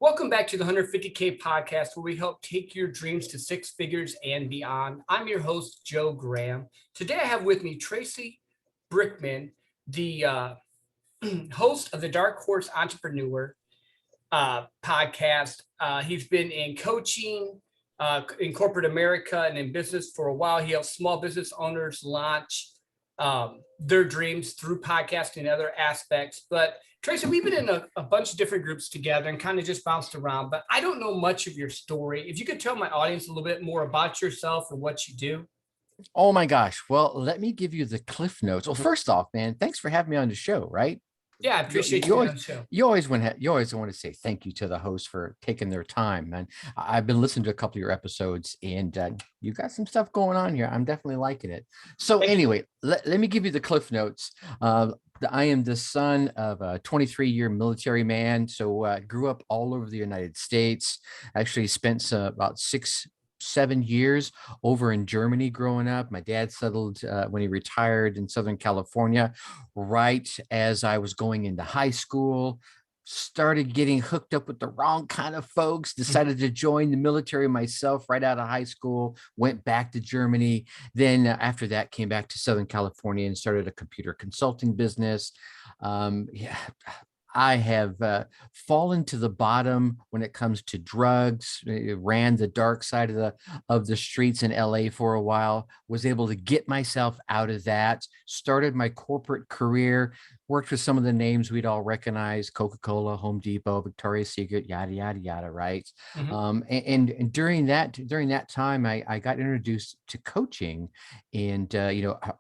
Welcome back to the 150K podcast, where we help take your dreams to six figures and beyond. I'm your host, Joe Graham. Today I have with me Tracy Brinkmann, the host of the Darkhorse Entrepreneur podcast. He's been in coaching in corporate America and in business for a while. He helps small business owners launch their dreams through podcasting and other aspects. But Tracy, we've been in a bunch of different groups together and kind of just bounced around, but I don't know much of your story. If you could tell my audience a little bit more about yourself and what you do. Oh my gosh. Well, let me give you the cliff notes. Well, first off, man, thanks for having me on the show, right? Yeah, I You, appreciate you you being always on the show. you always want to say thank you to the host for taking their time, man. I've been listening to a couple of your episodes, and you got some stuff going on here. I'm definitely liking it. So Thank you. anyway, let me give you the cliff notes. I am the son of a 23-year military man. So grew up all over the United States. Actually spent about 7 years over in Germany growing up. My dad settled when he retired in Southern California, right as I was going into high school. Started getting hooked up with the wrong kind of folks, decided to join the military myself right out of high school, went back to Germany. Then after that, came back to Southern California and started a computer consulting business. Yeah, I have fallen to the bottom when it comes to drugs. Ran the dark side of the streets in LA for a while. Was able to get myself out of that. Started my corporate career. Worked with some of the names we'd all recognize: Coca-Cola, Home Depot, Victoria's Secret, yada yada yada. Right. Mhm. And during that time, I got introduced to coaching, and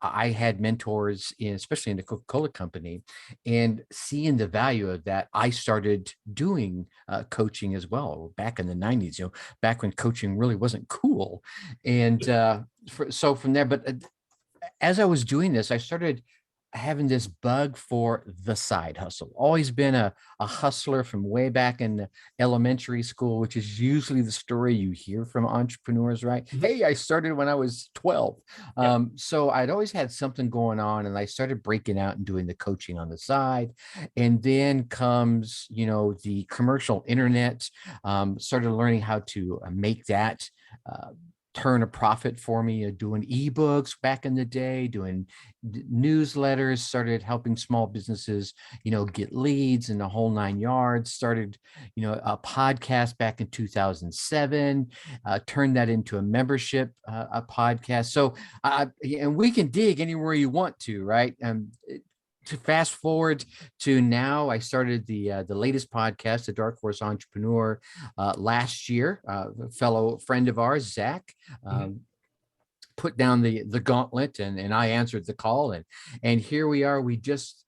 I had mentors, especially in the Coca-Cola company, and seeing the value of that, I started doing coaching as well back in the 90s, back when coaching really wasn't cool. And so from there, but as I was doing this, I started having this bug for the side hustle. Always been a hustler from way back in elementary school, which is usually the story you hear from entrepreneurs, right? Mhm. Hey, I started when I was 12. Yep. So I'd always had something going on, and I started breaking out and doing the coaching on the side. And then comes, the commercial internet. Started learning how to make that turn a profit for me, doing ebooks back in the day, doing newsletters, started helping small businesses, get leads and the whole 9 yards. Started, a podcast back in 2007, turned that into a membership, a podcast. So, and we can dig anywhere you want to, right? To fast forward to now, I started the latest podcast, the Darkhorse Entrepreneur, last year. A fellow friend of ours, Zach, Mhm. put down the gauntlet, and I answered the call, and here we are. We just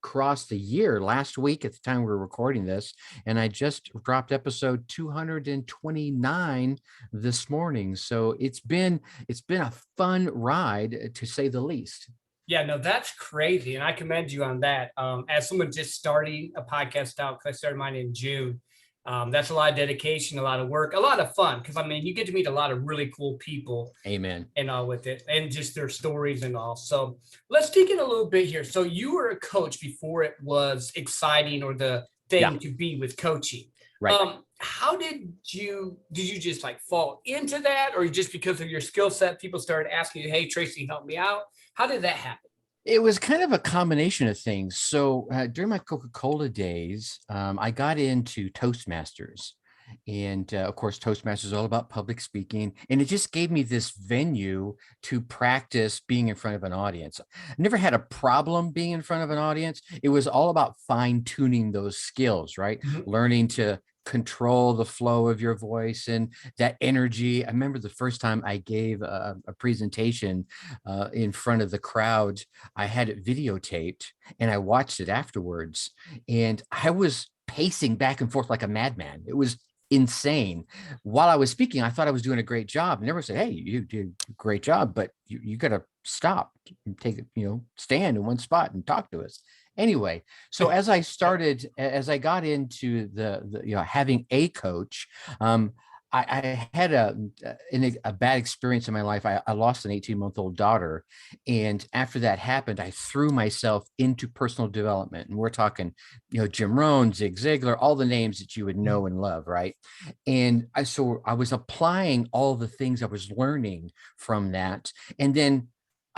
crossed a year last week at the time we were recording this, and I just dropped episode 229 this morning. So it's been a fun ride, to say the least. Yeah, no, that's crazy. And I commend you on that. As someone just starting a podcast out, because I started mine in June, that's a lot of dedication, a lot of work, a lot of fun. Because I mean, you get to meet a lot of really cool people Amen. and all with it, and just their stories and all. So let's dig in a little bit here. So you were a coach before it was exciting or the Yeah, thing to be with coaching. right. How did you just like fall into that, or just because of your skill set, people started asking you, "Hey, Tracy, help me out"? How did that happen? It was kind of a combination of things. So during my Coca-Cola days, I got into Toastmasters. And of course, Toastmasters is all about public speaking. And it just gave me this venue to practice being in front of an audience. I never had a problem being in front of an audience. It was all about fine tuning those skills, right? Mhm. Learning to control the flow of your voice and that energy. I remember the first time I gave a presentation in front of the crowd. I had it videotaped, and I watched it afterwards, and I was pacing back and forth like a madman. It was insane. While I was speaking, I thought I was doing a great job. And everyone said, "Hey, you did a great job, but you got to stop and take it, stand in one spot and talk to us." Anyway, so as I got into the having a coach, um, I had a bad experience in my life. I lost an 18-month-old daughter. And after that happened, I threw myself into personal development. And we're talking, Jim Rohn, Zig Ziglar, all the names that you would know and love, right? And so I was applying all the things I was learning from that. And then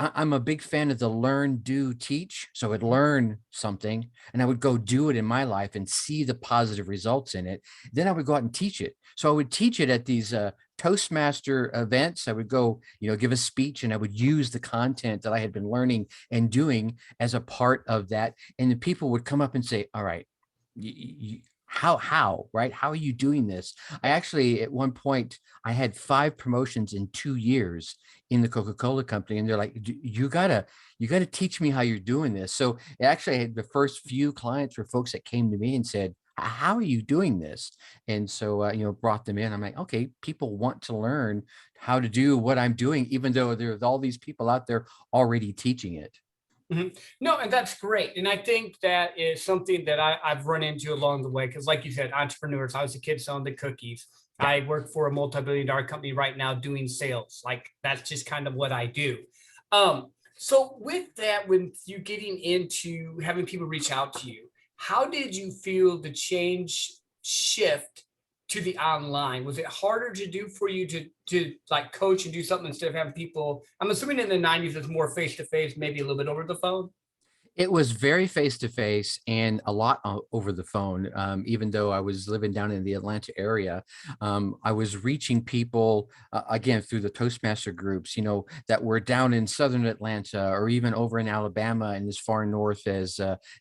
I'm a big fan of the learn, do, teach. So I would learn something and I would go do it in my life and see the positive results in it. Then I would go out and teach it. So I would teach it at these Toastmaster events. I would go, give a speech, and I would use the content that I had been learning and doing as a part of that. And the people would come up and say, all right, how, right? How are you doing this? I actually, at one point, I had 5 promotions in 2 years in the Coca-Cola company. And they're like, you gotta teach me how you're doing this. So actually, I had the first few clients were folks that came to me and said, how are you doing this? And so, brought them in. I'm like, okay, people want to learn how to do what I'm doing, even though there's all these people out there already teaching it. Mhm. No, and that's great. And I think that is something that I've run into along the way. Because, like you said, entrepreneurs, I was a kid selling the cookies. Yeah. I work for a multi-billion-dollar company right now doing sales. Like, that's just kind of what I do. So, with that, when you getting into having people reach out to you, how did you feel the change shift to the online? Was it harder to do for you to like coach and do something instead of having people? I'm assuming in the 90s it's more face to face, maybe a little bit over the phone. It was very face to face and a lot over the phone. Even though I was living down in the Atlanta area, I was reaching people again through the Toastmaster groups, that were down in southern Atlanta or even over in Alabama and as far north as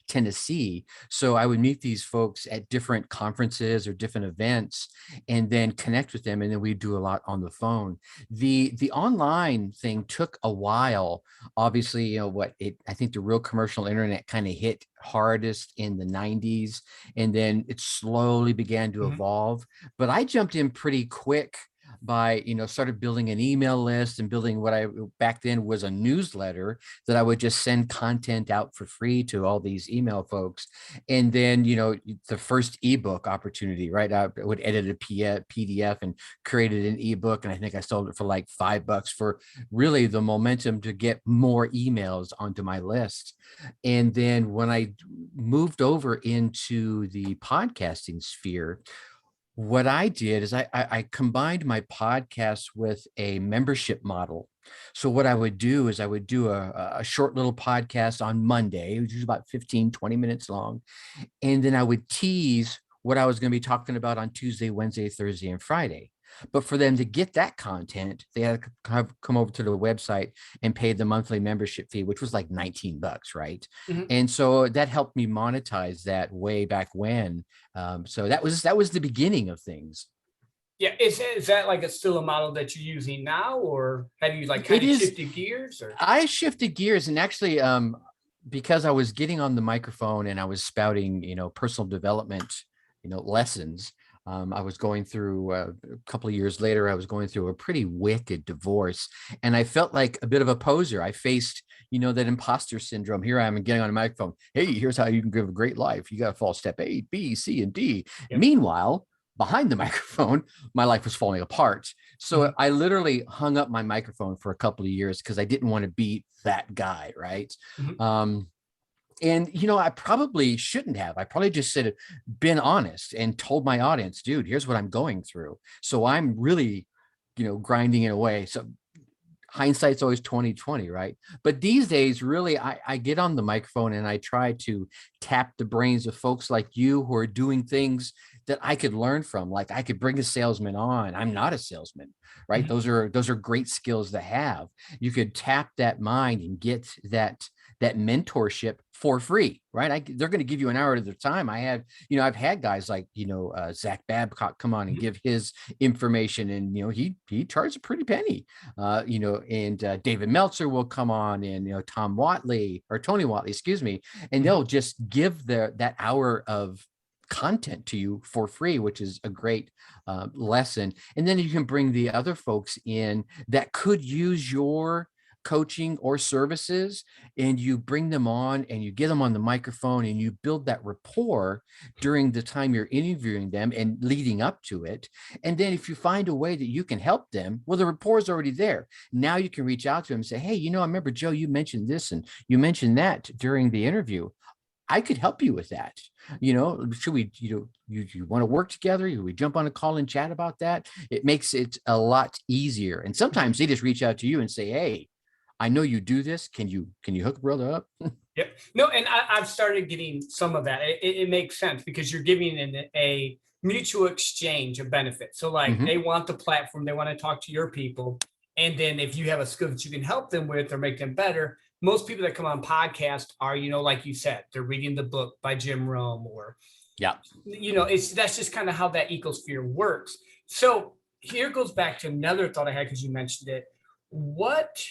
Tennessee. So I would meet these folks at different conferences or different events, and then connect with them, and then we'd do a lot on the phone. The online thing took a while. Obviously, I think the real commercial internet kind of hit hardest in the 90s, and then it slowly began to Mhm. evolve. But I jumped in pretty quick by, started building an email list and building what I back then was a newsletter that I would just send content out for free to all these email folks. And then, the first ebook opportunity, right? I would edit a PDF and created an ebook. And I think I sold it for like $5 for really the momentum to get more emails onto my list. And then when I moved over into the podcasting sphere, what I did is I combined my podcast with a membership model. So what I would do is I would do a short little podcast on Monday, which is about 15, 20 minutes long. And then I would tease what I was going to be talking about on Tuesday, Wednesday, Thursday, and Friday. But for them to get that content, they had to come over to the website and pay the monthly membership fee, which was like $19, right? Mhm. And so that helped me monetize that way back when. So that was the beginning of things. Yeah, is that like a still a model that you're using now, or have you like It kind of is. shifted gears? Or I shifted gears, and actually, because I was getting on the microphone and I was spouting, personal development, lessons. I was going through a couple of years later, I was going through a pretty wicked divorce, and I felt like a bit of a poser. I faced, that imposter syndrome. Here I am getting on a microphone. Hey, here's how you can live a great life. You got to follow step A, B, C, and D. yep. Meanwhile, behind the microphone, my life was falling apart. So Mhm. I literally hung up my microphone for a couple of years because I didn't want to be that guy, right? Mhm. Um, and I probably shouldn't have. I probably just said, been honest and told my audience, dude, here's what I'm going through. So I'm really, grinding it away. So hindsight's always 2020, right? But these days, really, I get on the microphone and I try to tap the brains of folks like you who are doing things that I could learn from. Like I could bring a salesman on. I'm not a salesman, right? Mhm. Those are great skills to have. You could tap that mind and get that mentorship for free, right? They're going to give you an hour at their time. I've had guys like, Zach Babcock come on and Mhm. give his information, and he charged a pretty penny, and David Meltzer will come on, and Tom Watley or Tony Watley, excuse me, and Mhm. they'll just give that hour of content to you for free, which is a great lesson. And then you can bring the other folks in that could use your coaching or services, and you bring them on and you get them on the microphone and you build that rapport during the time you're interviewing them and leading up to it. And then if you find a way that you can help them, well, the rapport is already there. Now you can reach out to them and say, hey, I remember, Joe, you mentioned this and you mentioned that during the interview. I could help you with that. Should we, you want to work together? We jump on a call and chat about that? It makes it a lot easier. And sometimes they just reach out to you and say, hey, I know you do this. Can you hook a brother up? Yep. No, and I've started getting some of that. It makes sense because you're giving a mutual exchange of benefits. So like they want the platform, they want to talk to your people. And then if you have a skill that you can help them with or make them better, most people that come on podcast are, like you said, they're reading the book by Jim Rome or, that's just kind of how that ecosphere works. So here goes back to another thought I had because you mentioned it. What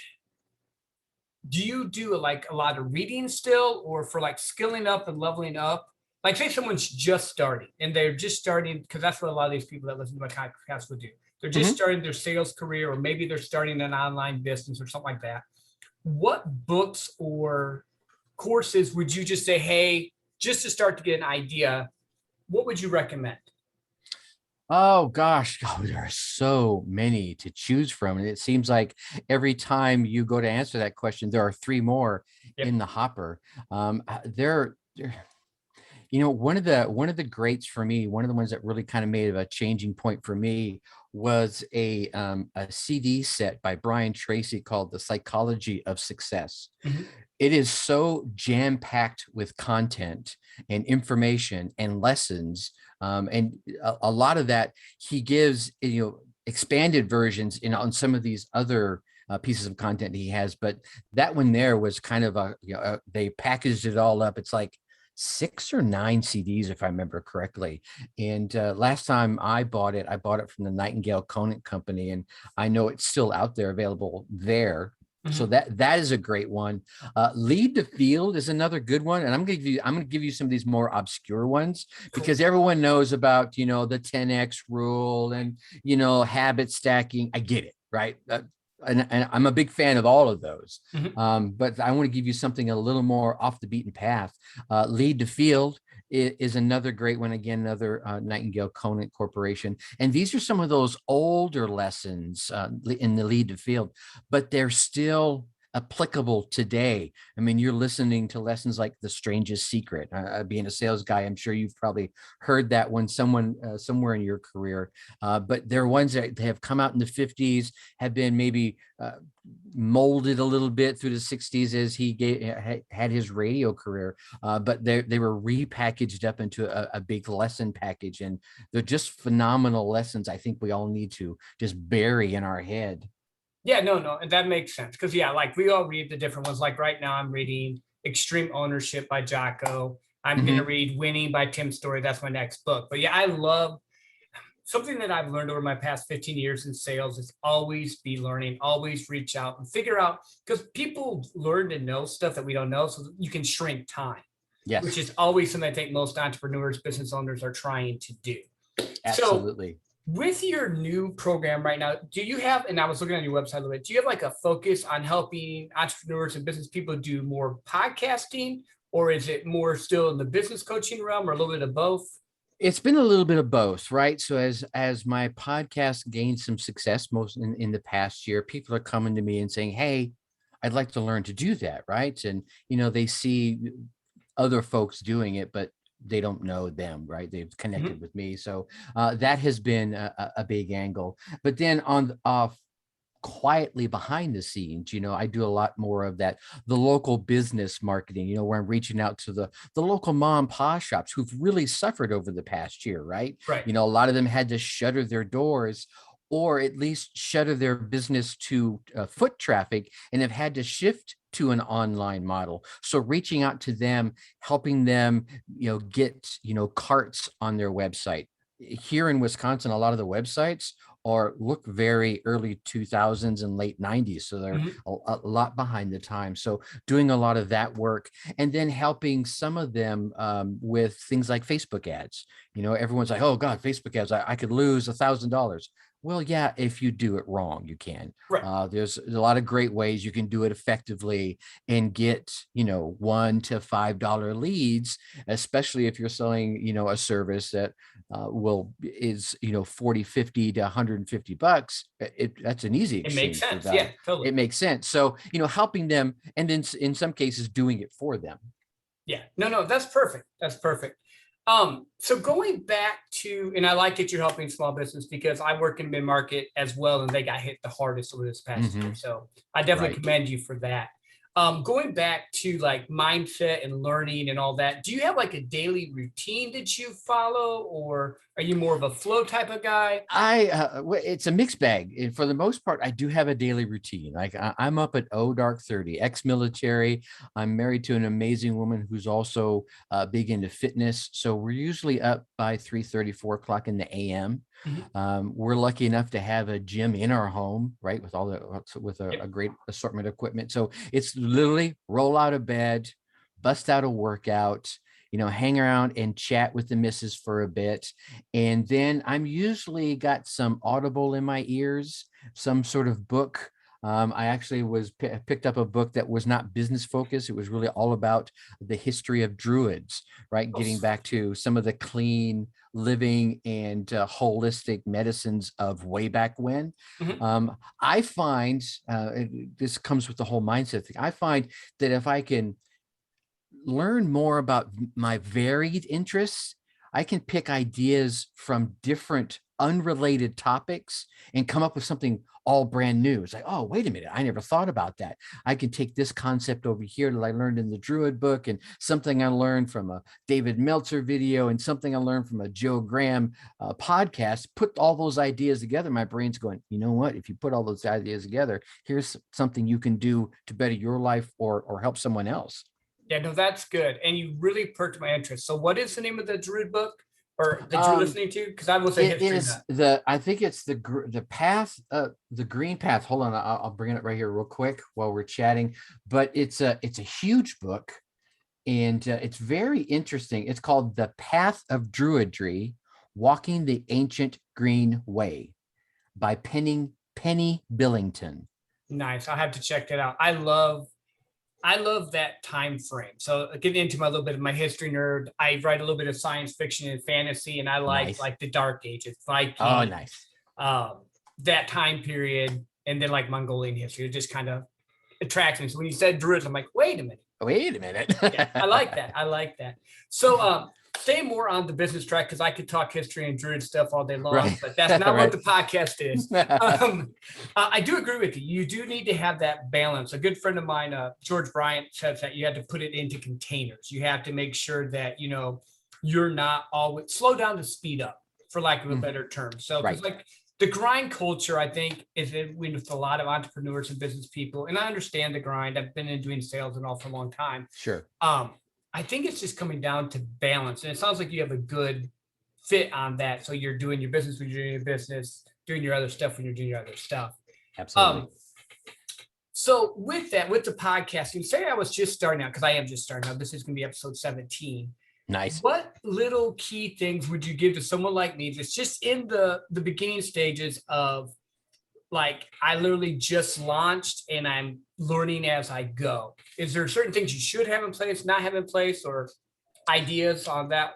do you do, like a lot of reading still, or for like skilling up and leveling up? Like say someone's just starting and they're just starting, because that's what a lot of these people that listen to my podcast would do. They're just starting their sales career, or maybe they're starting an online business or something like that. What books or courses would you just say, hey, just to start to get an idea, what would you recommend? Oh gosh, there are so many to choose from. And it seems like every time you go to answer that question, there are three more in the hopper. One of the greats for me, one of the ones that really kind of made a changing point for me was a CD set by Brian Tracy called The Psychology of Success. It is so jam-packed with content and information and lessons. And a lot of that he gives, expanded versions on some of these other pieces of content he has. But that one there was kind of they packaged it all up. It's like 6 or 9 CDs, if I remember correctly. And last time I bought it from the Nightingale Conant Company, and I know it's still out there available there. So that is a great one. Lead the Field is another good one, and I'm going to give you some of these more obscure ones because everyone knows about the 10x rule and habit stacking. I get it, right? And I'm a big fan of all of those. But I want to give you something a little more off the beaten path. Lead the Field is another great one. Again, another Nightingale Conant Corporation. And these are some of those older lessons in the Lead the Field, but they're still applicable today. I mean, you're listening to lessons like The Strangest Secret. Being a sales guy, I'm sure you've probably heard that one somewhere in your career. But they're ones that have come out in the 50s, have been maybe molded a little bit through the 60s as he had his radio career. But they were repackaged up into a big lesson package. And they're just phenomenal lessons I think we all need to just bury in our head. Yeah, no, and that makes sense. Because like we all read the different ones. Like right now I'm reading Extreme Ownership by Jocko. I'm going to read Winning by Tim Story. That's my next book. But yeah, I love something that I've learned over my past 15 years in sales is always be learning, always reach out and figure out, because people learn to know stuff that we don't know. So you can shrink time, which is always something I think most entrepreneurs, business owners are trying to do. Absolutely. So, with your new program right now, do you have, and I was looking on your website a little bit, do you have like a focus on helping entrepreneurs and business people do more podcasting, or is it more still in the business coaching realm, or a little bit of both? It's been a little bit of both, right? So as my podcast gained some success most in the past year, people are coming to me and saying, hey, I'd like to learn to do that, right? And, they see other folks doing it, but they don't know them, right? They've connected with me. So that has been a big angle. But then quietly behind the scenes, I do a lot more of that, the local business marketing, where I'm reaching out to the local mom and pop shops who've really suffered over the past year, right? Right. A lot of them had to shutter their doors, or at least shutter their business to foot traffic, and have had to shift to an online model. So reaching out to them, helping them, get, carts on their website. Here in Wisconsin, a lot of the websites look very early 2000s and late 90s. So they're a lot behind the time. So doing a lot of that work, and then helping some of them with things like Facebook ads. Everyone's like, oh God, Facebook ads, I could lose $1,000. Well, yeah, if you do it wrong, you can. Right. There's a lot of great ways you can do it effectively and get, $1 to $5 leads, especially if you're selling, a service that is 40, 50 to $150. That's an easy It makes exchange for sense. value. Yeah, totally. It makes sense. So, helping them, and in some cases doing it for them. Yeah, no, that's perfect. That's perfect. So going back to, and I like that you're helping small business because I work in mid-market as well, and they got hit the hardest over this past year. Mhm. So I definitely Right. commend you for that. Going back to like mindset and learning and all that, do you have like a daily routine that you follow, or are you more of a flow type of guy? It's a mixed bag. And for the most part, I do have a daily routine. Like I'm up at dark 30, ex-military. I'm married to an amazing woman who's also big into fitness. So we're usually up by 3:30, 4 o'clock in the AM. Mhm. We're lucky enough to have a gym in our home, right? With with a Yep. great assortment of equipment. So it's literally roll out of bed, bust out a workout, hang around and chat with the missus for a bit. And then I'm usually got some audible in my ears, some sort of book. I actually picked up a book that was not business focused. It was really all about the history of druids, right? Oh, Getting sweet. back to some of the clean living and holistic medicines of way back when. Mhm. I find this comes with the whole mindset thing. I find that if I can learn more about my varied interests, I can pick ideas from different unrelated topics and come up with something all brand new. It's like, oh, wait a minute, I never thought about that. I can take this concept over here that I learned in the Druid book and something I learned from a David Meltzer video and something I learned from a Joe Graham podcast, put all those ideas together. My brain's going, you know what? If you put all those ideas together, here's something you can do to better your life or help someone else. Yeah, no, that's good. And you really perked my interest. So what is the name of the Druid book or that you're Um, listening to? Because I was a It history is nut. I think it's the path, the green path. Hold on, I'll bring it right here real quick while we're chatting. But it's a huge book, and it's very interesting. It's called The Path of Druidry: Walking the Ancient Green Way by Penny Billington. Nice. I'll have to check that out. I love that time frame. So getting into my little bit of my history nerd, I write a little bit of science fiction and fantasy, and I Nice. like the Dark Ages, Oh, Vikings, nice. um, that time period, and then like Mongolian history. It just kind of attracts me. So when you said Druids, I'm like, wait a minute. Wait a minute. Yeah, I like that. I like that. So stay more on the business track because I could talk history and Druid stuff all day long, Right. but that's not what Right. the podcast is. I do agree with you. You do need to have that balance. A good friend of mine, George Bryant, says that you have to put it into containers. You have to make sure that you're not always slow down to speed up, for lack of a Mhm. better term. So because Right. like the grind culture, I think, is with a lot of entrepreneurs and business people, and I understand the grind. I've been in doing sales and all for a long time. Sure. um, I think it's just coming down to balance. And it sounds like you have a good fit on that. So you're doing your business when you're doing your business, doing your other stuff when you're doing your other stuff. Absolutely. Um, so with that, with the podcasting, say I was just starting out, because I am just starting out. This is going to be episode 17. Nice. What little key things would you give to someone like me that's just in the beginning stages of, like, I literally just launched and I'm learning as I go? Is there certain things you should have in place, not have in place, or ideas on that?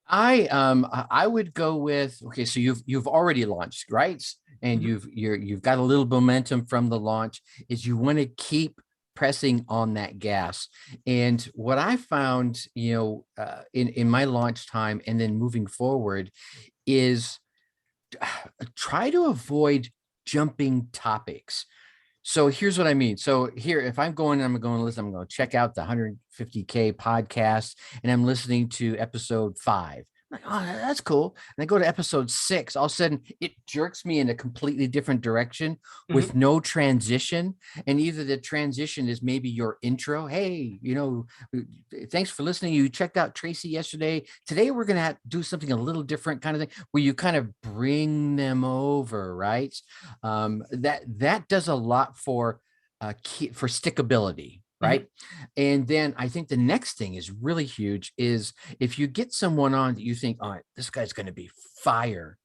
I would go with, okay, so you've already launched, right? And Mhm. you've got a little momentum from the launch, is you want to keep pressing on that gas. And what I found, in my launch time and then moving forward is try to avoid jumping topics. So here's what I mean. So here, if I'm going, to listen, I'm going to check out the 150K podcast and I'm listening to episode 5. I'm like, oh, that's cool. And I go to episode 6. All of a sudden, it jerks me in a completely different direction with Mhm. no transition. And either the transition is maybe your intro. Hey, thanks for listening. You checked out Tracy yesterday. Today, we're going to do something a little different kind of thing where you kind of bring them over, right? That does a lot for for stickability, right? Mhm. And then I think the next thing is really huge is if you get someone on that you think, all right, this guy's going to be fire,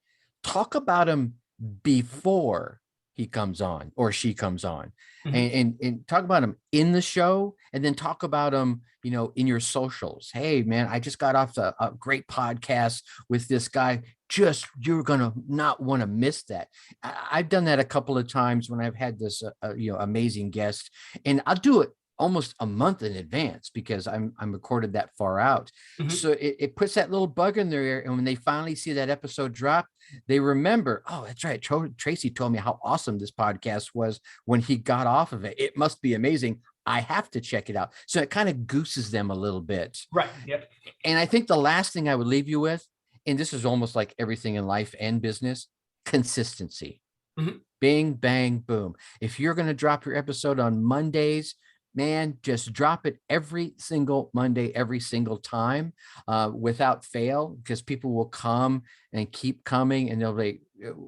talk about him before he comes on or she comes on. Mhm. And talk about them in the show, and then talk about them, in your socials. Hey man, I just got off a great podcast with this guy. Just, you're gonna not want to miss that. I've done that a couple of times when I've had this amazing guest, and I'll do it almost a month in advance because I'm recorded that far out. Mhm. So it puts that little bug in their ear, and when they finally see that episode drop, they remember, oh, that's right, Tracy told me how awesome this podcast was when he got off of it. It must be amazing. I have to check it out. So it kind of gooses them a little bit. Right. Yep. And I think the last thing I would leave you with, and this is almost like everything in life and business, consistency. Mhm. Bing, bang, boom. If you're going to drop your episode on Mondays, man, just drop it every single Monday, every single time, without fail, because people will come and keep coming, and they'll be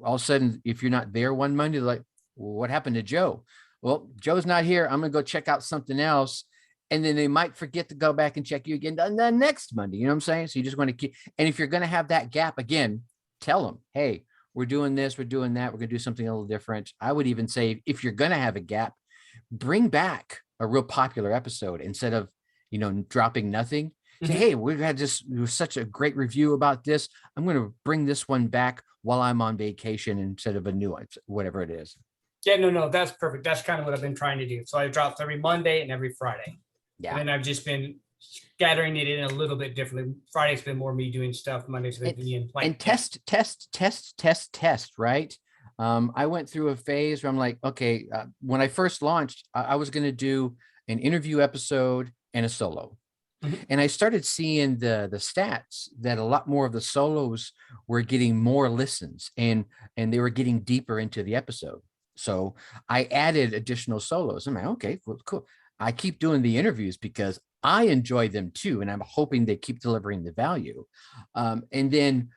all of a sudden, if you're not there one Monday, they're like, well, what happened to Joe? Well, Joe's not here. I'm going to go check out something else. And then they might forget to go back and check you again the next Monday. You know what I'm saying? So you just want to keep, and if you're going to have that gap again, tell them, hey, we're doing this, we're doing that, we're going to do something a little different. I would even say, if you're going to have a gap, bring back a real popular episode instead of, dropping nothing. Say, Mhm. hey, we've had this, it was such a great review about this. I'm going to bring this one back while I'm on vacation instead of a new one, whatever it is. Yeah, no, that's perfect. That's kind of what I've been trying to do. So I dropped every Monday and every Friday. And Yeah. then I've just been scattering it in a little bit differently. Friday's been more me doing stuff. Monday's been me and And test, right? I went through a phase where I'm like, okay, when I first launched, I was going to do an interview episode and a solo. Mhm. And I started seeing the stats that a lot more of the solos were getting more listens, and they were getting deeper into the episode. So I added additional solos. I'm like, okay, well, cool. I keep doing the interviews because I enjoy them too, and I'm hoping they keep delivering the value. And then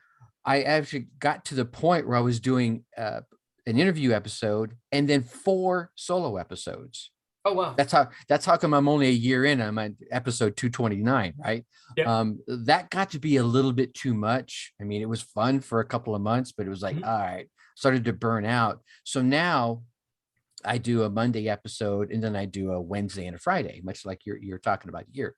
I actually got to the point where I was doing an interview episode and then 4 solo episodes. Oh, wow. That's how come I'm only a year in. I'm at episode 229, right? Yep. That got to be a little bit too much. I mean, it was fun for a couple of months, but it was like, Mhm. all right, started to burn out. So now I do a Monday episode, and then I do a Wednesday and a Friday, much like you're talking about here.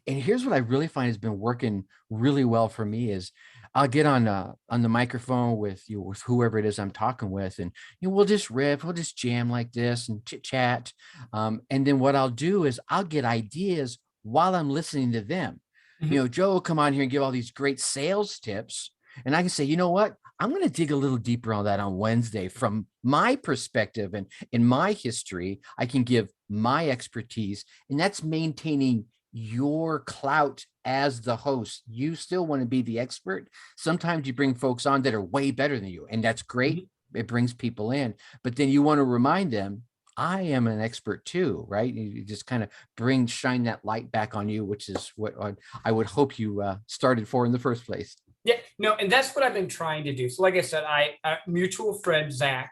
And here's what I really find has been working really well for me is I'll get on the microphone with with whoever it is I'm talking with, and we'll just riff, we'll just jam like this and chit chat. And then what I'll do is I'll get ideas while I'm listening to them. Mhm. Joe will come on here and give all these great sales tips, and I can say, you know what? I'm going to dig a little deeper on that on Wednesday from my perspective and in my history. I can give my expertise, and that's maintaining your clout as the host. You still want to be the expert. Sometimes you bring folks on that are way better than you, and that's great. Mhm. It brings people in, but then you want to remind them, I am an expert too, right? You just kind of shine that light back on you, which is what I would hope you started for in the first place. Yeah, no, and that's what I've been trying to do. So, like I said, I mutual friend Zach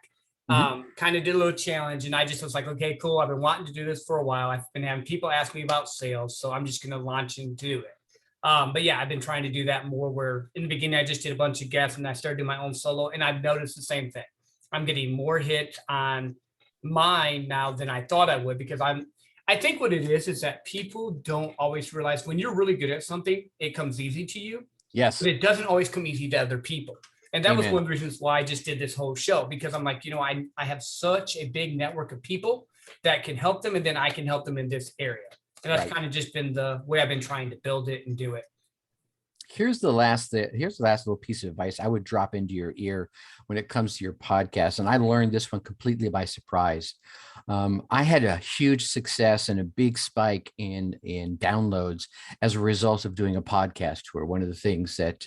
Mhm. kind of did a little challenge, and I just was like, okay, cool. I've been wanting to do this for a while. I've been having people ask me about sales, so I'm just going to launch and do it. But yeah, I've been trying to do that more. Where in the beginning, I just did a bunch of guests, and I started doing my own solo, and I've noticed the same thing. I'm getting more hits on mine now than I thought I would because I think what it is that people don't always realize when you're really good at something, it comes easy to you, but Yes. it doesn't always come easy to other people. And that was one Amen. of the reasons why I just did this whole show because I'm like, I have such a big network of people that can help them, and then I can help them in this area. And that's Right. kind of just been the way I've been trying to build it and do it. Here's the last little piece of advice I would drop into your ear when it comes to your podcast. And I learned this one completely by surprise. I had a huge success and a big spike in downloads as a result of doing a podcast tour. One of the things that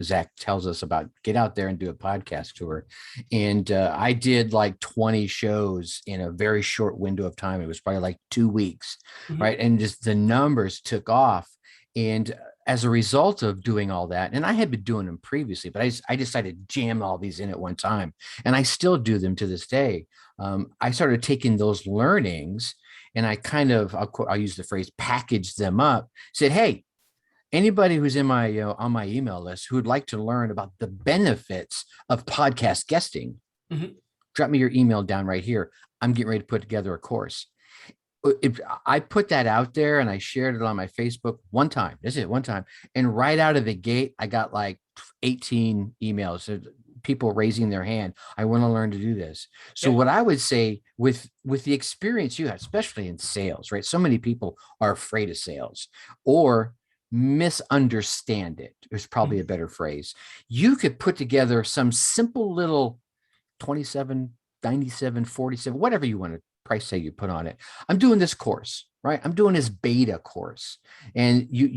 Zach tells us about, get out there and do a podcast tour. And I did like 20 shows in a very short window of time. It was probably like 2 weeks, Mhm. right? And just the numbers took off. And as a result of doing all that, and I had been doing them previously, but I decided to jam all these in at one time, and I still do them to this day. I started taking those learnings, and I kind of, I'll use the phrase, packaged them up, said, hey, anybody who's in my on my email list who would like to learn about the benefits of podcast guesting, Mhm. Drop me your email down right here. I'm getting ready to put together a course. I put that out there and I shared it on my Facebook one time. This is one time. And right out of the gate, I got like 18 emails of people raising their hand. I want to learn to do this. So Yeah. what I would say with the experience you have, especially in sales, right? So many people are afraid of sales or misunderstand it. Is probably a Mhm. better phrase. You could put together some simple little 27, 97, 47, whatever you want to price tag you put on it. I'm doing this course, right? I'm doing this beta course. And you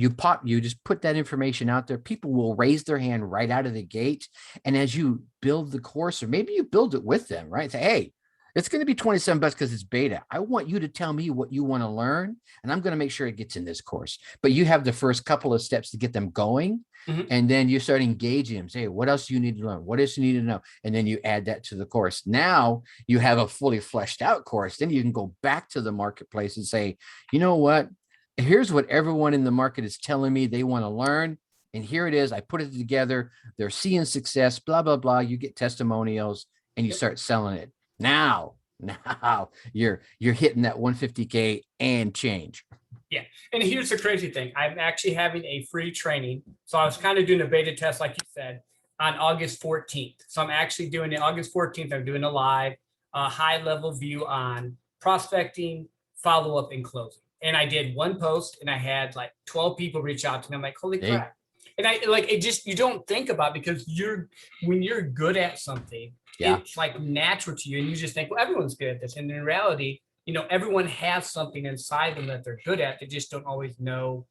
just put that information out there. People will raise their hand right out of the gate. And as you build the course, or maybe you build it with them, right? Say, hey, it's going to be 27 bucks because it's beta. I want you to tell me what you want to learn, and I'm going to make sure it gets in this course. But you have the first couple of steps to get them going. Mhm. And then you start engaging them. Say, hey, what else do you need to learn? What else do you need to know? And then you add that to the course. Now you have a fully fleshed out course. Then you can go back to the marketplace and say, you know what? Here's what everyone in the market is telling me they want to learn. And here it is. I put it together. They're seeing success, blah, blah, blah. You get testimonials and you Yep. start selling it. Now you're hitting that 150K and change. Yeah. And here's the crazy thing. I'm actually having a free training. So I was kind of doing a beta test, like you said, on August 14th. So I'm actually doing it August 14th. I'm doing a live, high level view on prospecting, follow up, and closing. And I did one post and I had like 12 people reach out to me. I'm like, holy Hey, crap. And I like it just, you don't think about it because when you're good at something, yeah. it's like natural to you. And you just think, well, everyone's good at this. And in reality, everyone has something inside them that they're good at. They just don't always know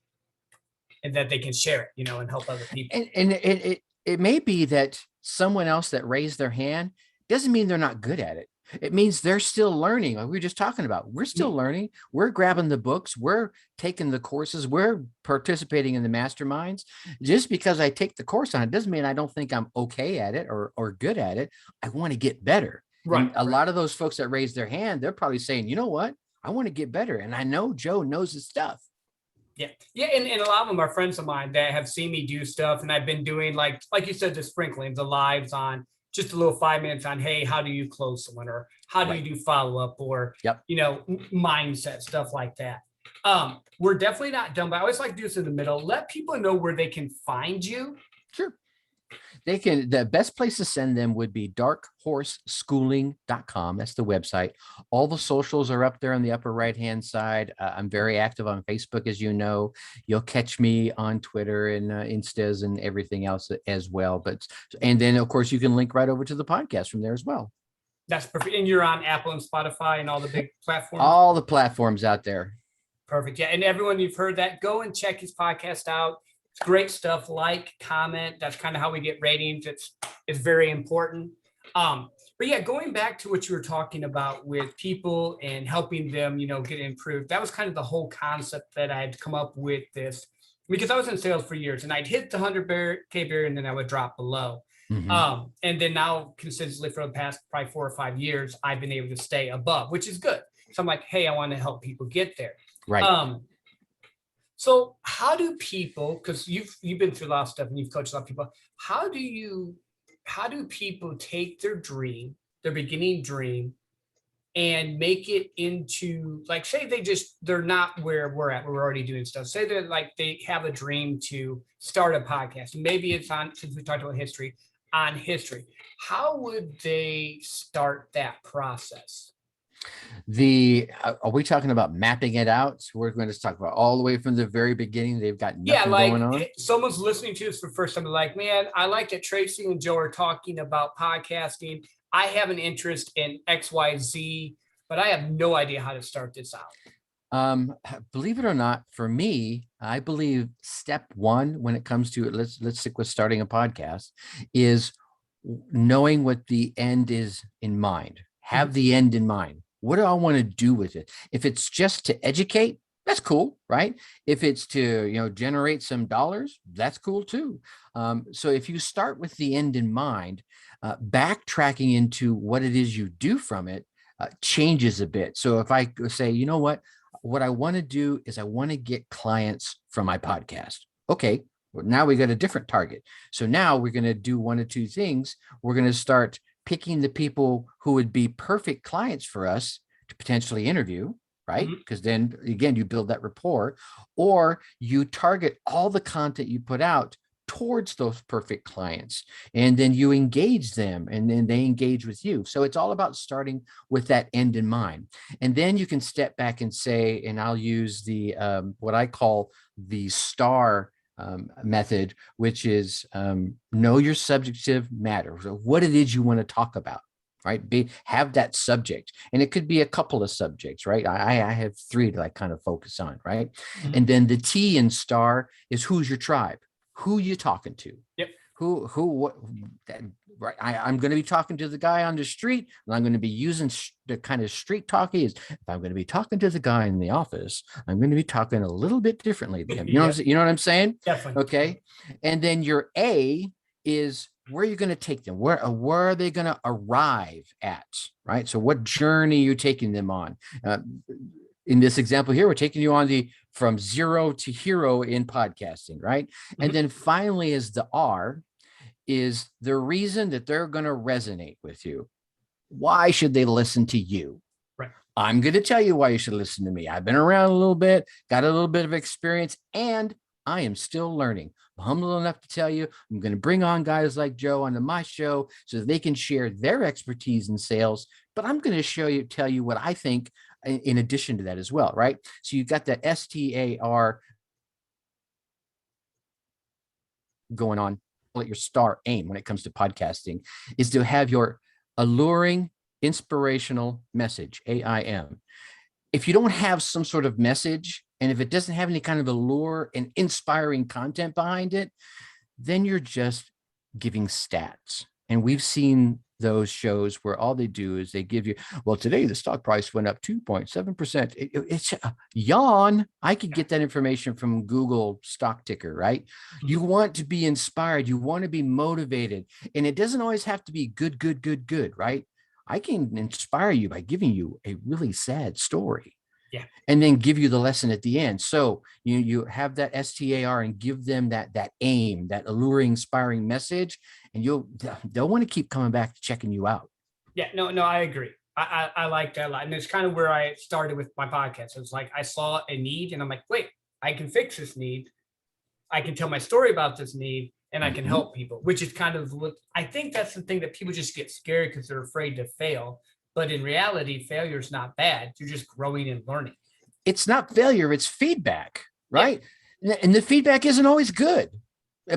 and that they can share it, and help other people. And it may be that someone else that raised their hand doesn't mean they're not good at it. It means they're still learning. Like we were just talking about, we're still learning. We're grabbing the books. We're taking the courses. We're participating in the masterminds. Just because I take the course on it doesn't mean I don't think I'm okay at it or good at it. I want to get better. Right. And a lot of those folks that raise their hand, they're probably saying, you know what? I want to get better. And I know Joe knows his stuff. Yeah. Yeah. And a lot of them are friends of mine that have seen me do stuff. And I've been doing like you said, the sprinkling, the lives on just a little 5 minutes on, hey, how do you close someone or how do Right. you do follow up or, Yep. Mindset, stuff like that. We're definitely not done, but I always like to do this in the middle. Let people know where they can find you. Sure. The best place to send them would be darkhorseschooling.com. That's the website. All the socials are up there on the upper right-hand side. I'm very active on Facebook, as you know. You'll catch me on Twitter and Instas and everything else as well. And then of course you can link right over to the podcast from there as well. That's perfect. And you're on Apple and Spotify and all the big platforms. All the platforms out there. Perfect. Yeah. And everyone, you've heard that. Go and check his podcast out. It's great stuff. Like, comment. That's kind of how we get ratings. It's very important. But yeah, going back to what you were talking about with people and helping them, get improved. That was kind of the whole concept that I had come up with this because I was in sales for years and I'd hit the 100K barrier and then I would drop below. Mm-hmm. And then now consistently for the past probably 4 or 5 years, I've been able to stay above, which is good. So I'm like, hey, I want to help people get there. Right. So how do people, because you've been through a lot of stuff and you've coached a lot of people, how do people take their dream, their beginning dream, and make it into, like, say they're not where we're at, we're already doing stuff. Say that like they have a dream to start a podcast. Maybe it's on, since we talked about history, on history. How would they start that process? Are we talking about mapping it out? We're going to talk about all the way from the very beginning. They've got nothing going on. Someone's listening to this for the first time. They're like, man, I like that Tracy and Joe are talking about podcasting. I have an interest in XYZ, but I have no idea how to start this out. Believe it or not, for me, I believe step one when it comes to let's stick with starting a podcast is knowing what the end is in mind. Have the end in mind. What do I want to do with it? If it's just to educate, that's cool, right? If it's to, generate some dollars, that's cool too. So if you start with the end in mind, backtracking into what it is you do from it changes a bit. So if I say, you know what I want to do is I want to get clients from my podcast. Okay, well, now we got a different target. So now we're going to do one of two things. We're going to start picking the people who would be perfect clients for us to potentially interview, right? Because then again, you build that rapport, or you target all the content you put out towards those perfect clients, and then you engage them, and then they engage with you. So it's all about starting with that end in mind. And then you can step back and say, and I'll use the what I call the STAR method, which is know your subjective matter. So what it is you want to talk about, right? Have that subject, and it could be a couple of subjects, right? I have three that I kind of focus on, right? And then the T in STAR is who's your tribe, who you talking to, Yep. what, right? I'm going to be talking to the guy on the street, and I'm going to be using the kind of street talk is. If I'm going to be talking to the guy in the office, I'm going to be talking a little bit differently than him. You know, you know what I'm saying? Definitely. Okay. And then your A is where you're going to take them. Where are they going to arrive at? Right. So what journey are you taking them on? In this example here, we're taking you on from zero to hero in podcasting, right? And then finally is the R, is the reason that they're going to resonate with you. Why should they listen to you? Right. I'm going to tell you why you should listen to me. I've been around a little bit, got a little bit of experience, and I am still learning. I'm humble enough to tell you, I'm going to bring on guys like Joe onto my show so that they can share their expertise in sales. But I'm going to tell you what I think in addition to that as well, right? So you've got that STAR going on. Your STAR aim when it comes to podcasting is to have your alluring, inspirational message, AIM. If you don't have some sort of message, and if it doesn't have any kind of allure and inspiring content behind it, then you're just giving stats. And we've seen those shows where all they do is they give you, well, today the stock price went up 2.7%. It's a yawn. I could get that information from Google stock ticker, right? You want to be inspired. You want to be motivated. And it doesn't always have to be good, right? I can inspire you by giving you a really sad story. Yeah. And then give you the lesson at the end. So you have that STAR and give them that aim, that alluring, inspiring message, and they'll want to keep coming back to checking you out. Yeah, no, I agree. I like that a lot. And it's kind of where I started with my podcast. It was like I saw a need and I'm like, wait, I can fix this need. I can tell my story about this need, and I can help people, which is kind of what I think that's the thing that people just get scared because they're afraid to fail. But in reality, failure is not bad. You're just growing and learning. It's not failure, it's feedback, right? Yeah. And the feedback isn't always good,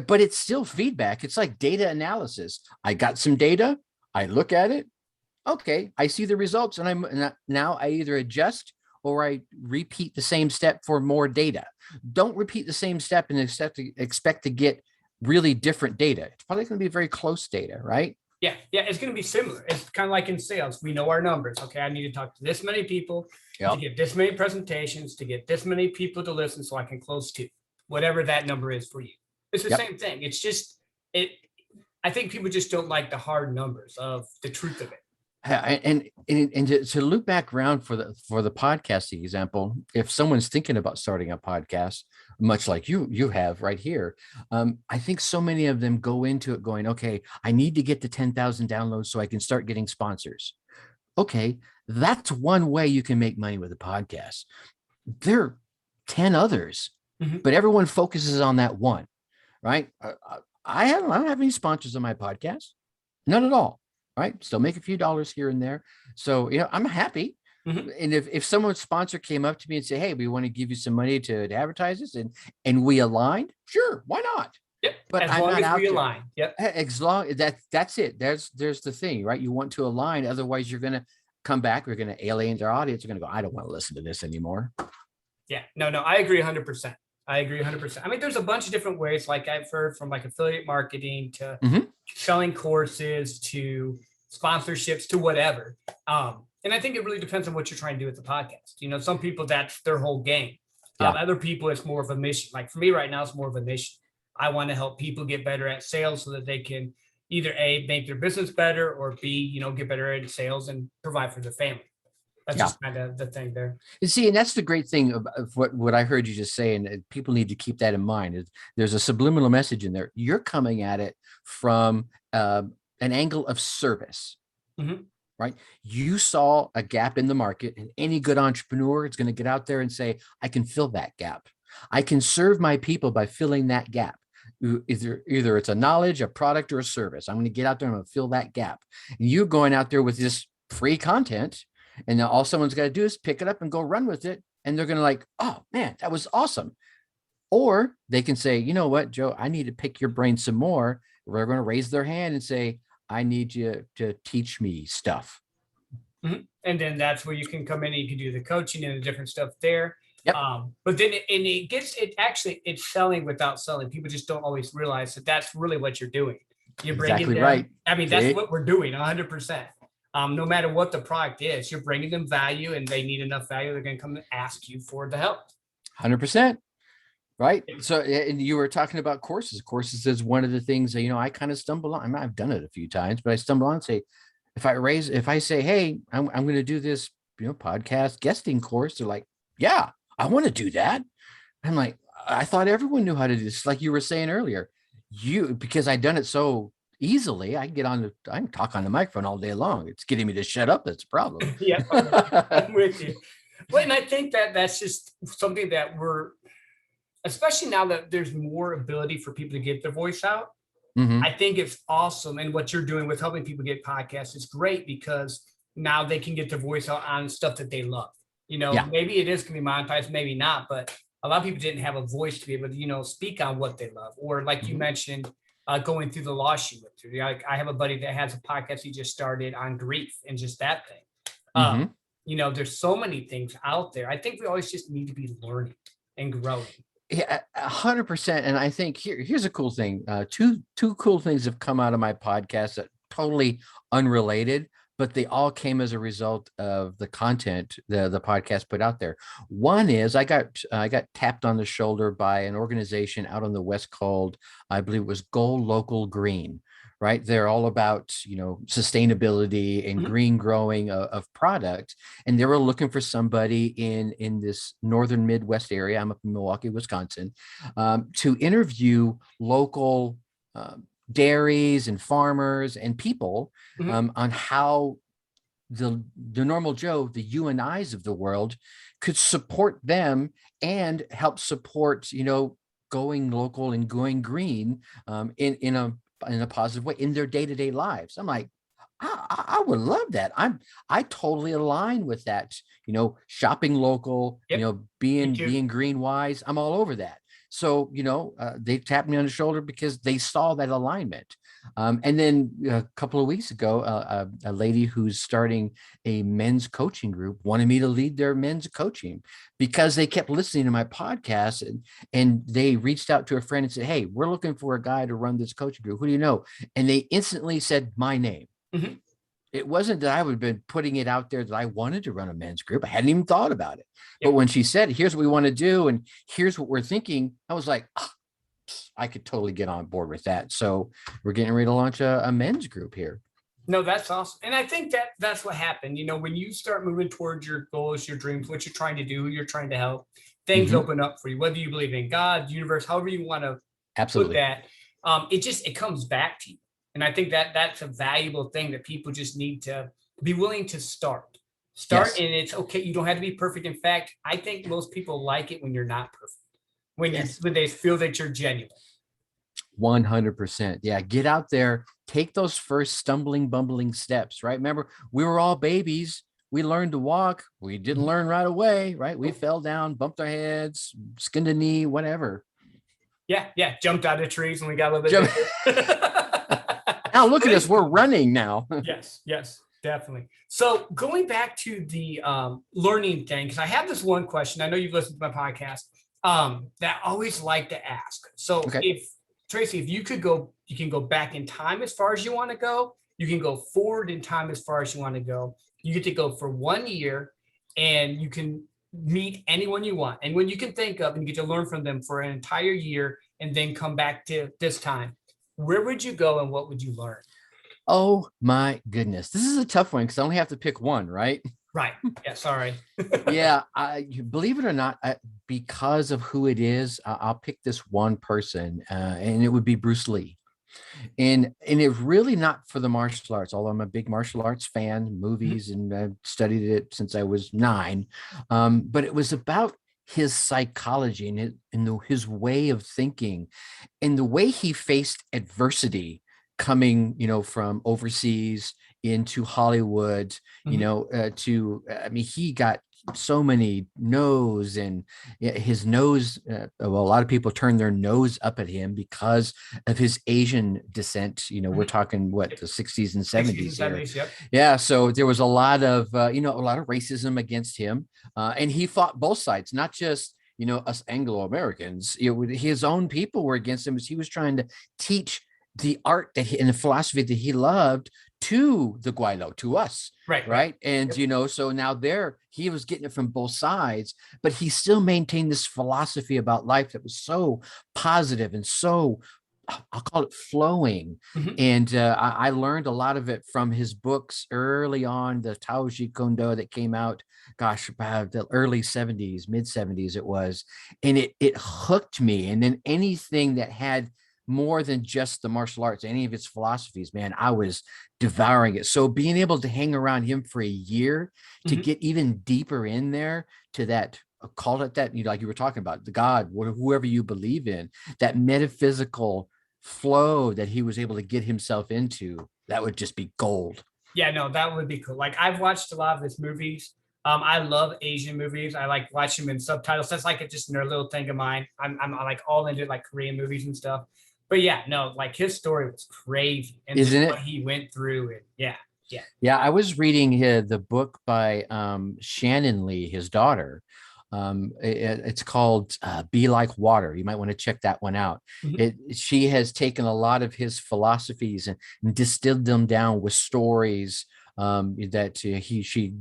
but it's still feedback. It's like data analysis. I got some data, I look at it. Okay, I see the results, and now I either adjust or I repeat the same step for more data. Don't repeat the same step and expect to get really different data. It's probably going to be very close data, right? Yeah, it's going to be similar. It's kind of like in sales. We know our numbers. Okay, I need to talk to this many people to get this many presentations, to get this many people to listen so I can close to whatever that number is for you. It's the same thing. It's just, I think people just don't like the hard numbers of the truth of it. And to loop back around for the podcasting example, if someone's thinking about starting a podcast, much like you have right here, I think so many of them go into it going, okay, I need to get to 10,000 downloads so I can start getting sponsors. Okay, that's one way you can make money with a podcast. There are 10 others, but everyone focuses on that one, right? I don't have any sponsors on my podcast, none at all. Right. Still make a few dollars here and there. So, I'm happy. And if someone's sponsor came up to me and say, hey, we want to give you some money to advertise this and we aligned, sure, why not? Yep. But as I'm long not as out we there. align. Yep. As long that's it. There's the thing, right? You want to align. Otherwise, you're going to come back. We're going to alienate our audience. You're going to go, I don't want to listen to this anymore. Yeah. No, I agree 100%. I agree 100%. I mean, there's a bunch of different ways, like I've heard, from like affiliate marketing to selling courses to sponsorships to whatever. And I think it really depends on what you're trying to do with the podcast. Some people, that's their whole game. Other people, it's more of a mission. Like for me right now, it's more of a mission. I want to help people get better at sales so that they can either A, make their business better, or B, get better at sales and provide for their family. That's just kind of the thing there. You see, and that's the great thing of what I heard you just say, and people need to keep that in mind. Is there's a subliminal message in there. You're coming at it from an angle of service. Mhm. right? You saw a gap in the market, and any good entrepreneur is going to get out there and say, I can fill that gap. I can serve my people by filling that gap. Either it's a knowledge, a product, or a service. I'm going to get out there and I'm going to fill that gap. And you're going out there with this free content, and now all someone's got to do is pick it up and go run with it. And they're going to like, oh man, that was awesome. Or they can say, you know what, Joe, I need to pick your brain some more. They're going to raise their hand and say, I need you to teach me stuff. Mhm. And then that's where you can come in and you can do the coaching and the different stuff there. Yep. But then it's selling without selling. People just don't always realize that that's really what you're doing. You're bringing Exactly them. right. I mean, that's what we're doing 100%. No matter what the product is, you're bringing them value, and they need enough value. They're going to come and ask you for the help. 100%. Right. So, and you were talking about courses. Courses is one of the things that, I kind of stumble on. I mean, I've done it a few times, but I stumble on and say, if I say, hey, I'm going to do this, podcast guesting course, they're like, yeah, I want to do that. I'm like, I thought everyone knew how to do this. Like you were saying earlier, because I'd done it so easily, I can talk on the microphone all day long. It's getting me to shut up. That's a problem. Yeah, I'm with you. Well, and I think that that's just something that especially now that there's more ability for people to get their voice out. Mhm. I think it's awesome. And what you're doing with helping people get podcasts is great, because now they can get their voice out on stuff that they love. Yeah. Maybe it is going to be monetized, maybe not, but a lot of people didn't have a voice to be able to, speak on what they love. Or like you mentioned, going through the loss you went through. I have a buddy that has a podcast he just started on grief and just that thing. Mhm. There's so many things out there. I think we always just need to be learning and growing. Yeah, 100%. And I think here's a cool thing. Two cool things have come out of my podcast that totally unrelated, but they all came as a result of the content the podcast put out there. One is I got tapped on the shoulder by an organization out on the West called, I believe it was Go Local Green. Right. They're all about, sustainability and Mhm. green growing of product. And they were looking for somebody in this northern Midwest area. I'm up in Milwaukee, Wisconsin, to interview local dairies and farmers and people Mhm. on how the normal Joe, the you and I's of the world, could support them and help support, going local and going green in a positive way in their day-to-day lives. I'm like, I would love that. I totally align with that. Shopping local, Yep. being green wise. I'm all over that. So, they tapped me on the shoulder because they saw that alignment. And then a couple of weeks ago, a lady who's starting a men's coaching group wanted me to lead their men's coaching because they kept listening to my podcast, and they reached out to a friend and said, hey, we're looking for a guy to run this coaching group. Who do you know? And they instantly said my name. Mhm. It wasn't that I would have been putting it out there that I wanted to run a men's group. I hadn't even thought about it. But Yep. when she said, here's what we want to do, and here's what we're thinking, I was like, I could totally get on board with that. So we're getting ready to launch a men's group here. No, that's awesome. And I think that that's what happened. When you start moving towards your goals, your dreams, what you're trying to do, who you're trying to help, things open up for you, whether you believe in God, universe, however you want to put Absolutely. that. It comes back to you. And I think that that's a valuable thing that people just need to be willing to start. Yes. And it's okay. You don't have to be perfect. In fact, I think most people like it when you're not perfect, when Yes. when they feel that you're genuine. 100%. Yeah. Get out there, take those first stumbling, bumbling steps, right? Remember, we were all babies. We learned to walk. We didn't learn right away, right? We fell down, bumped our heads, skinned a knee, whatever. Yeah. Jumped out of trees when we got a little bit bigger. Now look at us. We're running now. Yes, definitely. So going back to the learning thing, because I have this one question. I know you've listened to my podcast that I always like to ask. So Okay. if Tracy, if you could go, you can go back in time as far as you want to go. You can go forward in time as far as you want to go. You get to go for 1 year, and you can meet anyone you want, and when you can think of, and you get to learn from them for an entire year, and then come back to this time. Where would you go, and what would you learn? Oh my goodness. This is a tough one because I only have to pick one, right? Right. Yeah. Sorry. Yeah. Believe it or not, because of who it is, I'll pick this one person, and it would be Bruce Lee. And it really not for the martial arts, although I'm a big martial arts fan, Mhm. movies, and I've studied it since I was 9. But it was about his psychology and his way of thinking and the way he faced adversity coming, from overseas into Hollywood, Mhm. I mean, he got so many no's, and his nose, well, a lot of people turn their nose up at him because of his Asian descent. We're Mhm. talking what, the 60s and 60s and 70s here. 70s. Yep. Yeah, so there was a lot of a lot of racism against him, and he fought both sides, not just us Anglo Americans. His own people were against him as he was trying to teach the art and the philosophy that he loved to the Guaylo, to us, Right. Right. right? And Yep. so now there he was getting it from both sides, but he still maintained this philosophy about life that was so positive and so, I'll call it, flowing. Mhm. And I learned a lot of it from his books early on, the Taoji Kondo that came out, gosh, about the early 70s, mid 70s it was. And it hooked me. And then anything that had more than just the martial arts, any of its philosophies, man, I was devouring it. So being able to hang around him for a year to Mhm. get even deeper in there to that, call it that, like you were talking about, the God, whoever you believe in, that metaphysical flow that he was able to get himself into, that would just be gold. Yeah, no, that would be cool. Like I've watched a lot of his movies. I love Asian movies. I like watching them in subtitles. That's like just another little thing of mine. I'm like all into like Korean movies and stuff. But yeah, no, like his story was crazy, and just Isn't what it? he went through, and yeah, yeah. Yeah, I was reading the book by Shannon Lee, his daughter. It's called Be Like Water. You might want to check that one out. Mhm. She has taken a lot of his philosophies and distilled them down with stories that she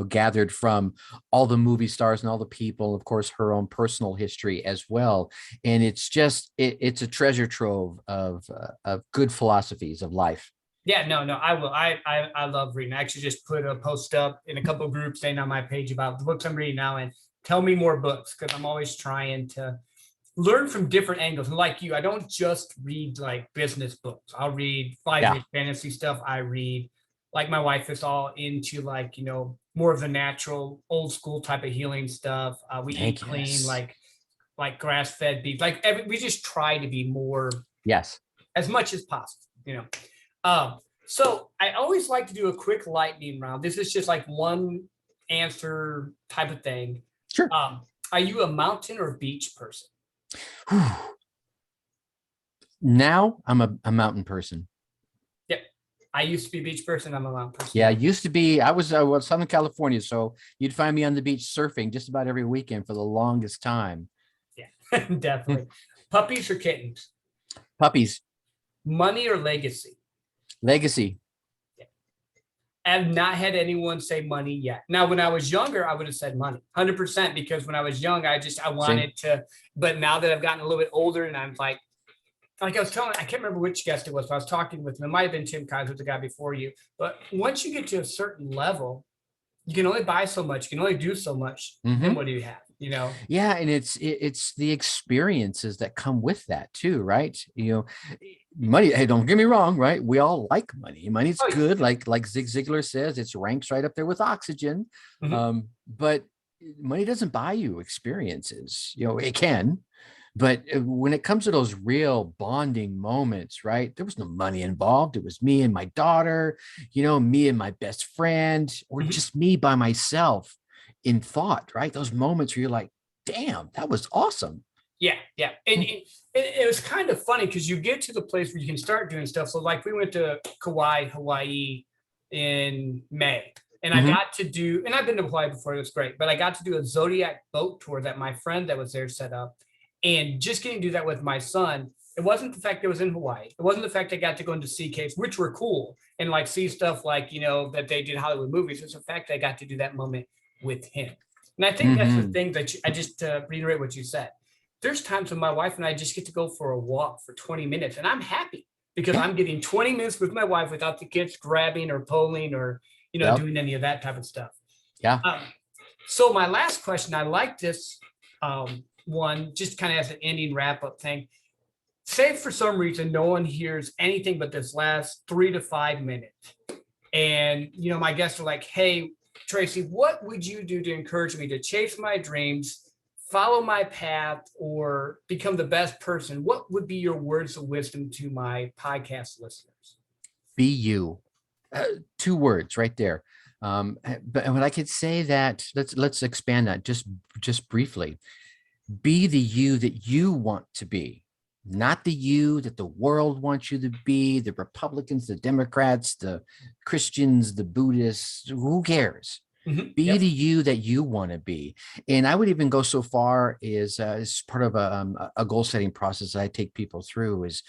gathered from all the movie stars and all the people, of course, her own personal history as well. And it's just it's a treasure trove of good philosophies of life. Yeah, no, no, I will. I love reading. I actually just put a post up in a couple of groups saying on my page about the books I'm reading now, and tell me more books because I'm always trying to learn from different angles. And like you, I don't just read like business books. I'll read 5 years Yeah. fantasy stuff. I read, like, my wife is all into like, more of the natural old school type of healing stuff. We eat Thank clean, yes. like grass fed beef. Like we just try to be more Yes. as much as possible. Um, so I always like to do a quick lightning round. This is just like one answer type of thing. Sure. Um, are you a mountain or beach person? Now I'm a mountain person. Yep. I used to be a beach person. I'm a mountain person Yeah, I now. used to be. I was Southern California, so you'd find me on the beach surfing just about every weekend for the longest time. Yeah, definitely. Puppies or kittens? Puppies, Money or legacy? legacy. Yeah. I have not had anyone say money yet. Now, when I was younger, I would have said money, 100%, because when I was young, I See, wanted to. But now that I've gotten a little bit older, and I'm like I was telling, I can't remember which guest it was, but I was talking with him. It might have been Tim Kaiser, the guy before you. But once you get to a certain level, you can only buy so much. You can only do so much. Then hmm what do you have? yeah, and it's the experiences that come with that too, right? Money. Hey, don't get me wrong, right? We all like money. Money's Oh yeah. good, like Zig Ziglar says, it's ranks right up there with oxygen. Mhm. But money doesn't buy you experiences. It can, but when it comes to those real bonding moments, right? There was no money involved. It was me and my daughter, me and my best friend, or Mhm. just me by myself in thought, right? Those moments where you're like, damn, that was awesome. Yeah, yeah. And it was kind of funny because you get to the place where you can start doing stuff. So, like, we went to Kauai, Hawaii in May, and I Hmm. got to do, and I've been to Hawaii before, it was great, but I got to do a Zodiac boat tour that my friend that was there set up. And just getting to do that with my son, it wasn't the fact that it was in Hawaii. It wasn't the fact I got to go into sea caves, which were cool, and like see stuff like, that they did Hollywood movies. It's the fact that I got to do that moment with him. And I think that's the Hmm. thing that I just reiterate what you said. There's times when my wife and I just get to go for a walk for 20 minutes, and I'm happy because Yeah. I'm getting 20 minutes with my wife without the kids grabbing or pulling or, Yep. doing any of that type of stuff. Yeah. Um, so my last question, I like this one just kind of as an ending wrap up thing. say for some reason no one hears anything but this last 3 to 5 minutes, and my guests are like, "Hey, Tracy, what would you do to encourage me to chase my dreams, follow my path, or become the best person?" What would be your words of wisdom to my podcast listeners? Be you. 2 words right there. But when I could say that, let's expand that just briefly. Be the you that you want to be, not the you that the world wants you to be, the Republicans, the Democrats, the Christians, the Buddhists, who cares? Be Yep. the you that you want to be. And I would even go so far as part of a goal setting process I take people through is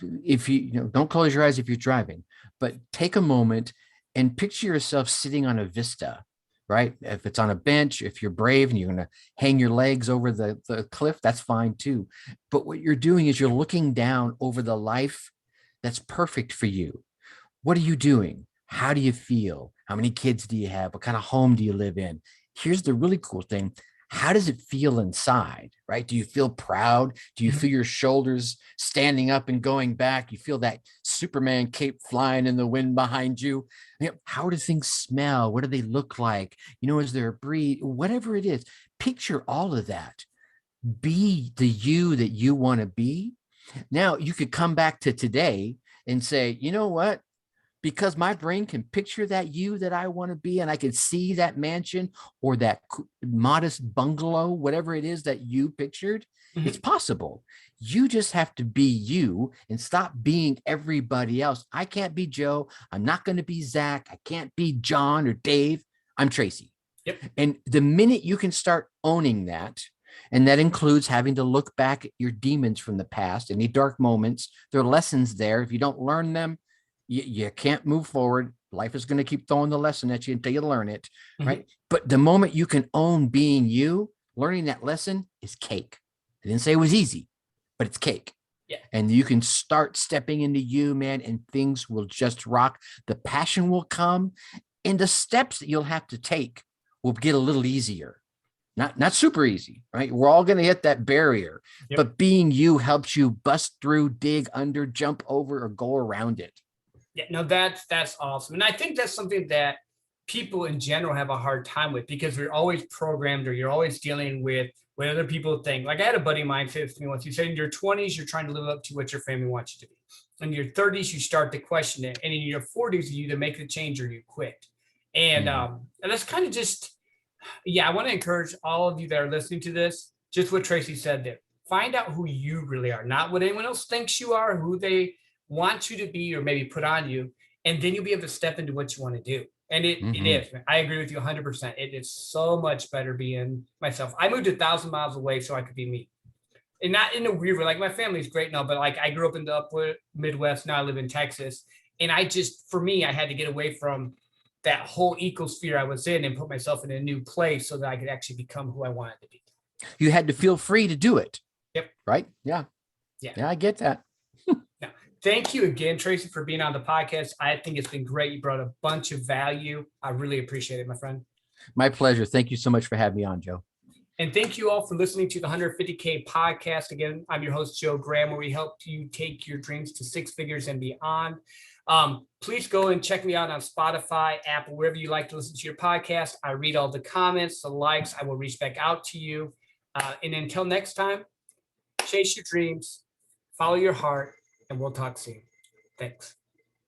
if don't close your eyes if you're driving, but take a moment and picture yourself sitting on a vista, right? If it's on a bench, if you're brave and you're going to hang your legs over the cliff, that's fine too. But what you're doing is you're looking down over the life that's perfect for you. What are you doing? How do you feel? How many kids do you have? What kind of home do you live in? Here's the really cool thing. How does it feel inside, right? Do you feel proud? Do you feel your shoulders standing up and going back? You feel that Superman cape flying in the wind behind you? How do things smell? What do they look like? Is there a breeze? Whatever it is, picture all of that. Be the you that you want to be. Now you could come back to today and say, you know what? Because my brain can picture that you that I want to be, and I can see that mansion or that modest bungalow, whatever it is that you pictured, it's possible. You just have to be you and stop being everybody else. I can't be Joe. I'm not going to be Zach. I can't be John or Dave. I'm Tracy. Yep. And the minute you can start owning that, and that includes having to look back at your demons from the past, any dark moments, there are lessons there. If you don't learn them, you can't move forward. Life is going to keep throwing the lesson at you until you learn it, right? But the moment you can own being you, learning that lesson is cake. I didn't say it was easy, but it's cake. Yeah. And you can start stepping into you, man, and things will just rock. The passion will come, and the steps that you'll have to take will get a little easier. Not super easy, right? We're all going to hit that barrier, but being you helps you bust through, dig under, jump over, or go around it. Yeah, no, that's awesome. And I think that's something that people in general have a hard time with, because we're always programmed, or you're always dealing with what other people think. Like, I had a buddy of mine say to me once, he said, in your 20s, you're trying to live up to what your family wants you to be. In your 30s, you start to question it. And in your 40s, you either make the change or you quit. And that's kind of just, I want to encourage all of you that are listening to this, just what Tracy said there. Find out who you really are, not what anyone else thinks you are, who they want you to be or maybe put on you, and then you'll be able to step into what you want to do. And it is, man. I agree with you 100%. It is so much better being myself. I moved 1,000 miles away so I could be me. And not in a weird way. Like, my family's great now, but like, I grew up in the upper Midwest. Now I live in Texas. And for me, I had to get away from that whole ecosphere I was in and put myself in a new place so that I could actually become who I wanted to be. You had to feel free to do it. Yep. Right? Yeah, I get that. Now, thank you again, Tracy, for being on the podcast. I think it's been great. You brought a bunch of value. I really appreciate it, my friend. My pleasure. Thank you so much for having me on, Joe. And thank you all for listening to the 150K podcast. Again, I'm your host, Joe Graham, where we help you take your dreams to 6 figures and beyond. Please go and check me out on Spotify, Apple, wherever you like to listen to your podcast. I read all the comments, the likes. I will reach back out to you. And until next time, chase your dreams, follow your heart, and we'll talk soon. Thanks.